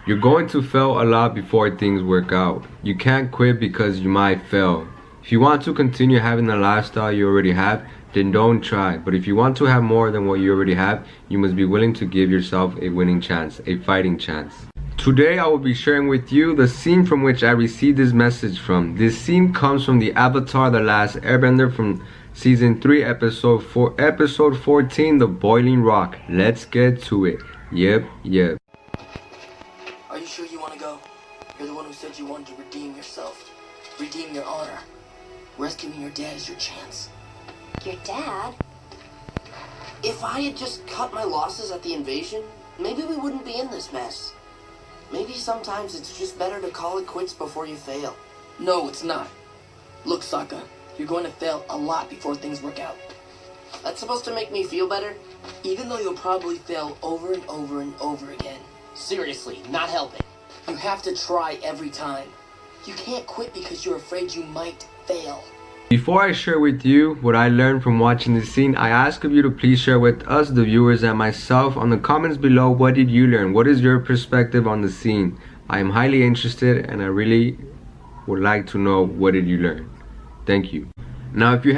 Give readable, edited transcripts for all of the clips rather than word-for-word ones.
You're going to fail a lot before things work out. You can't quit because you might fail. If you want to continue having the lifestyle you already have, then don't try. But if you want to have more than what you already have, you must be willing to give yourself a winning chance, a fighting chance. Today I will be sharing with you the scene from which I received this message from. This scene comes from the Avatar The Last Airbender from Season 3, Episode 14, The Boiling Rock. Let's get to it. Yep. Are you sure you want to go? You're the one who said you wanted to redeem yourself. Redeem your honor. Rescuing your dad is your chance. Your dad? If I had just cut my losses at the invasion, maybe we wouldn't be in this mess. Maybe sometimes it's just better to call it quits before you fail. No, it's not. Look, Sokka, you're going to fail a lot before things work out. That's supposed to make me feel better, even though you'll probably fail over and over and over again. Seriously, not helping. You have to try every time. You can't quit because you're afraid you might fail. Before I share with you what I learned from watching this scene, I ask of you to please share with us, the viewers, and myself on the comments below, what did you learn? What is your perspective on the scene? I am highly interested and I really would like to know, what did you learn? Thank you. Now if you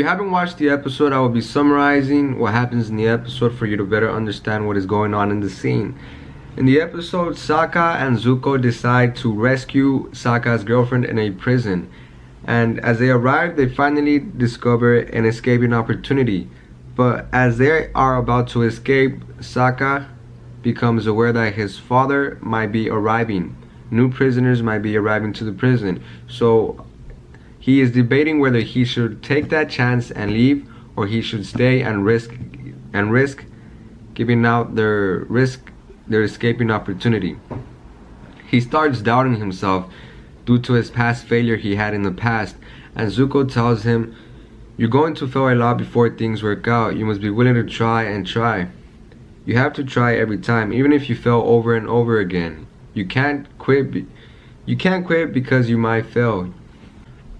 haven't watched the episode, I will be summarizing what happens in the episode for you to better understand what is going on in the scene. In the episode, Sokka and Zuko decide to rescue Sokka's girlfriend in a prison. And as they arrive, they finally discover an escaping opportunity. But as they are about to escape, Sokka becomes aware that his father might be arriving. New prisoners might be arriving to the prison. So he is debating whether he should take that chance and leave, or he should stay and risk giving out their escaping opportunity. He starts doubting himself due to his past failure he had in the past, and Zuko tells him, you're going to fail a lot before things work out. You must be willing to try and try. You have to try every time, even if you fail over and over again. You can't quit because you might fail.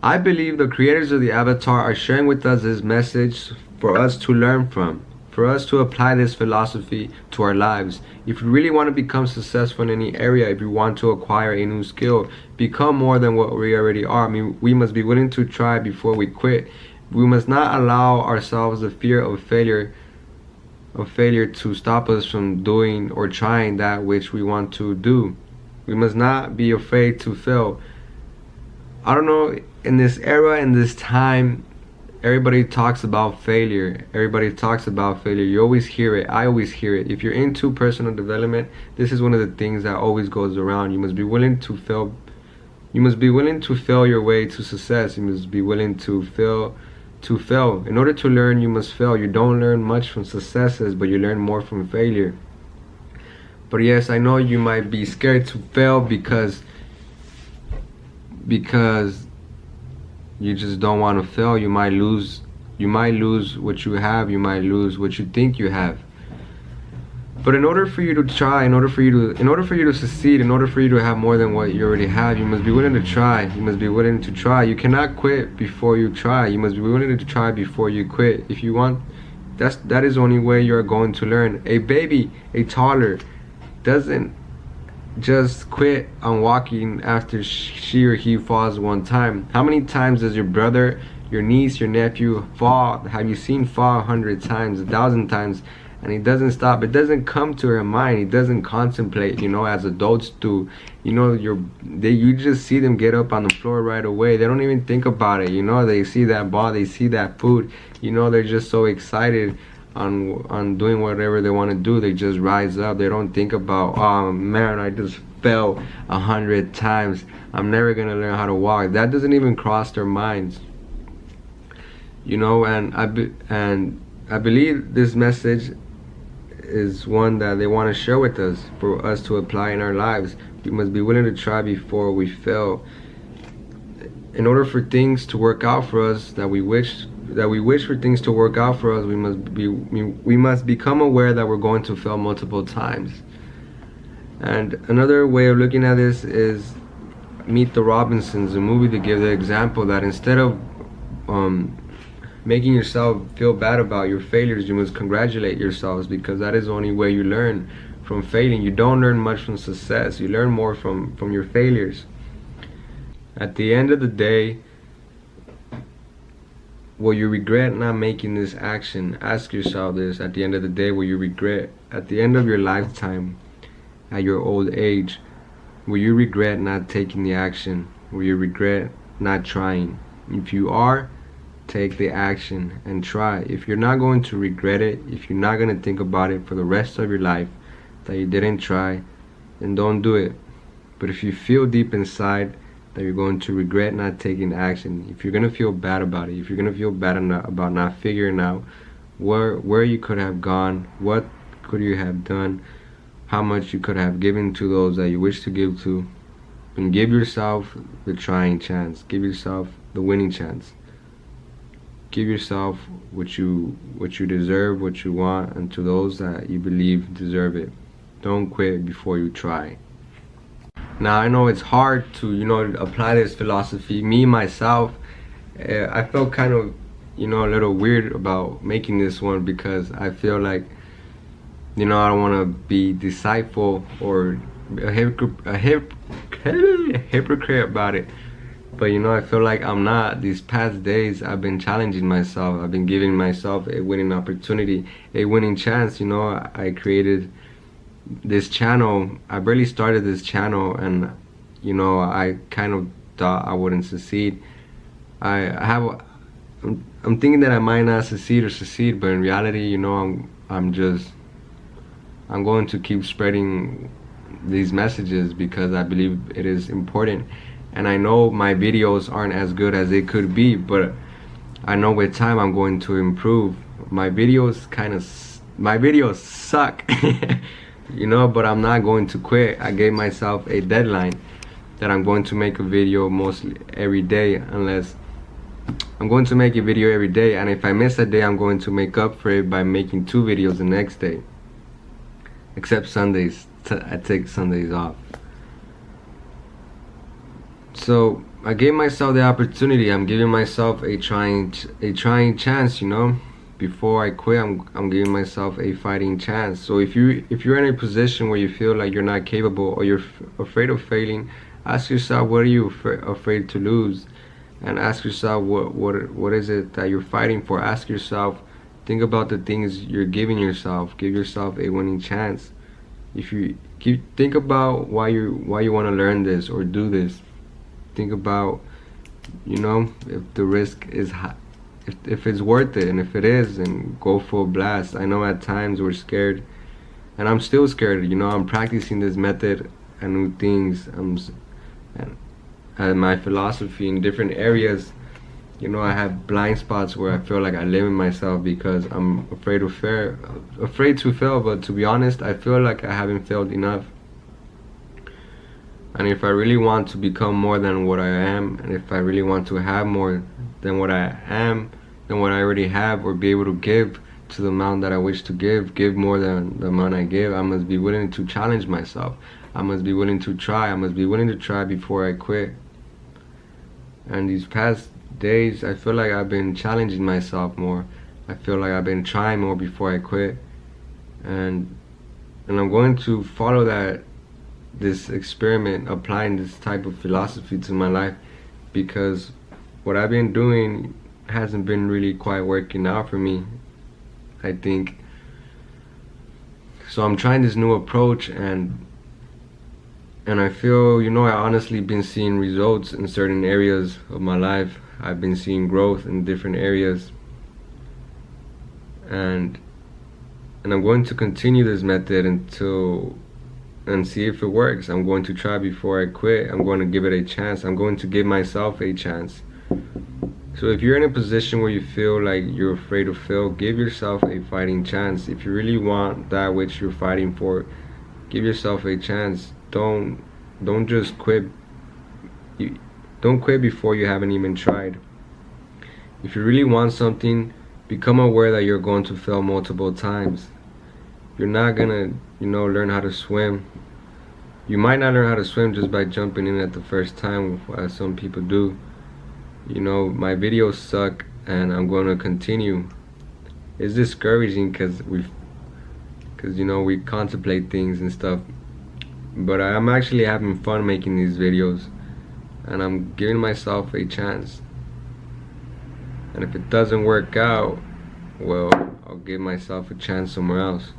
I believe the creators of the Avatar are sharing with us this message for us to learn from, for us to apply this philosophy to our lives. If you really want to become successful in any area, if you want to acquire a new skill, become more than what we already are, we must be willing to try before we quit. We must not allow ourselves the fear of failure to stop us from doing or trying that which we want to do. We must not be afraid to fail. I don't know, in this era, in this time, everybody talks about failure. You always hear it. I always hear it. If you're into personal development, this is one of the things that always goes around. You must be willing to fail. You must be willing to fail your way to success. You must be willing to fail. In order to learn, you must fail. You don't learn much from successes, but you learn more from failure. But yes, I know you might be scared to fail because you just don't want to fail. You might lose what you have. You might lose what you think you have. But in order for you to try, in order for you to succeed, in order for you to have more than what you already have, you must be willing to try. You must be willing to try. You cannot quit before you try. You must be willing to try before you quit. If you want, that is the only way you're going to learn. A baby, a toddler, doesn't just quit on walking after she or he falls one time. How many times does your brother, your niece, your nephew fall? Have you seen fall 100 times, 1,000 times, and he doesn't stop? It doesn't come to her mind. He doesn't contemplate, as adults do. You just see them get up on the floor right away. They don't even think about it. They see that ball, they see that food. They're just so excited on doing whatever they want to do. They just rise up. They don't think about, oh man, I just fell 100 times, I'm never gonna learn how to walk. That doesn't even cross their minds. And I believe this message is one that they want to share with us, for us to apply in our lives. We must be willing to try before we fail. In order for things to work out for us, that we wish for things to work out for us, we must become aware that we're going to fail multiple times. And another way of looking at this is Meet the Robinsons, a movie, to give the example that instead of making yourself feel bad about your failures, you must congratulate yourselves, because that is the only way you learn from failing. You don't learn much from success. You learn more from your failures. At the end of the day, will you regret not making this action? Ask yourself this. At the end of the day, will you regret, at the end of your lifetime, at your old age, will you regret not taking the action? Will you regret not trying? If you are, take the action and try. If you're not going to regret it, if you're not going to think about it for the rest of your life that you didn't try, then don't do it. But if you feel deep inside that you're going to regret not taking action, if you're going to feel bad about it, if you're going to feel bad about not figuring out where you could have gone, what could you have done, how much you could have given to those that you wish to give to, and give yourself the trying chance. Give yourself the winning chance. Give yourself what you deserve, what you want, and to those that you believe deserve it. Don't quit before you try. Now, I know it's hard to, apply this philosophy. Me, myself, I felt kind of, a little weird about making this one, because I feel like, I don't want to be deceitful or a hypocrite about it. But I feel like I'm not. These past days I've been challenging myself. I've been giving myself a winning opportunity, a winning chance. I created this channel. I barely started this channel, and I kind of thought I wouldn't succeed. I'm thinking that I might not succeed, but in reality, I'm going to keep spreading these messages because I believe it is important. And I know my videos aren't as good as they could be, but I know with time I'm going to improve. My videos suck, but I'm not going to quit. I gave myself a deadline that I'm going to make a video mostly every day, unless I'm going to make a video every day, and if I miss a day, I'm going to make up for it by making 2 videos the next day. Except Sundays. I take Sundays off. So I gave myself the opportunity. I'm giving myself a trying chance, Before I quit, I'm giving myself a fighting chance. So if you're in a position where you feel like you're not capable, or you're afraid of failing, ask yourself, what are you afraid to lose? And ask yourself, what is it that you're fighting for? Ask yourself, think about the things you're giving yourself. Give yourself a winning chance. Think about why you want to learn this or do this. Think about, if the risk is high, if it's worth it, and if it is, then go full blast. I know at times we're scared, and I'm still scared. I'm practicing this method and new things. And my philosophy in different areas. I have blind spots where I feel like I limit myself because I'm afraid to fail. But to be honest, I feel like I haven't failed enough. And if I really want to become more than what I am, and if I really want to have more than what I am, than what I already have, or be able to give to the amount that I wish to give more than the amount I give, I must be willing to challenge myself. I must be willing to try. I must be willing to try before I quit. And these past days, I feel like I've been challenging myself more. I feel like I've been trying more before I quit. And I'm going to follow this experiment, applying this type of philosophy to my life, because what I've been doing hasn't been really quite working out for me, I think. So I'm trying this new approach, and I feel, I honestly been seeing results in certain areas of my life. I've been seeing growth in different areas, and I'm going to continue this method and see if it works. I'm going to try before I quit. I'm going to give it a chance. I'm going to give myself a chance. So if you're in a position where you feel like you're afraid to fail, give yourself a fighting chance. If you really want that which you're fighting for, give yourself a chance. Don't just quit. Don't quit before you haven't even tried. If you really want something, become aware that you're going to fail multiple times. You're not gonna, learn how to swim. You might not learn how to swim just by jumping in at the first time, as some people do. My videos suck, and I'm going to continue. It's discouraging because because you know we contemplate things and stuff. But I'm actually having fun making these videos, and I'm giving myself a chance. And if it doesn't work out, well, I'll give myself a chance somewhere else.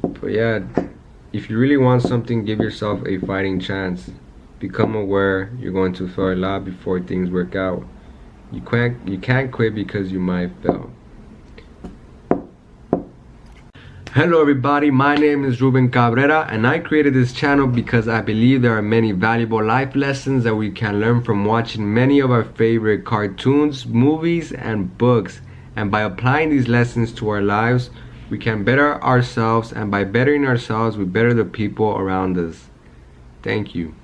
But yeah, if you really want something, give yourself a fighting chance. Become aware you're going to fail a lot before things work out. You can't quit because you might fail. Hello everybody, my name is Ruben Cabrera, and I created this channel because I believe there are many valuable life lessons that we can learn from watching many of our favorite cartoons, movies, and books. And by applying these lessons to our lives, we can better ourselves, and by bettering ourselves, we better the people around us. Thank you.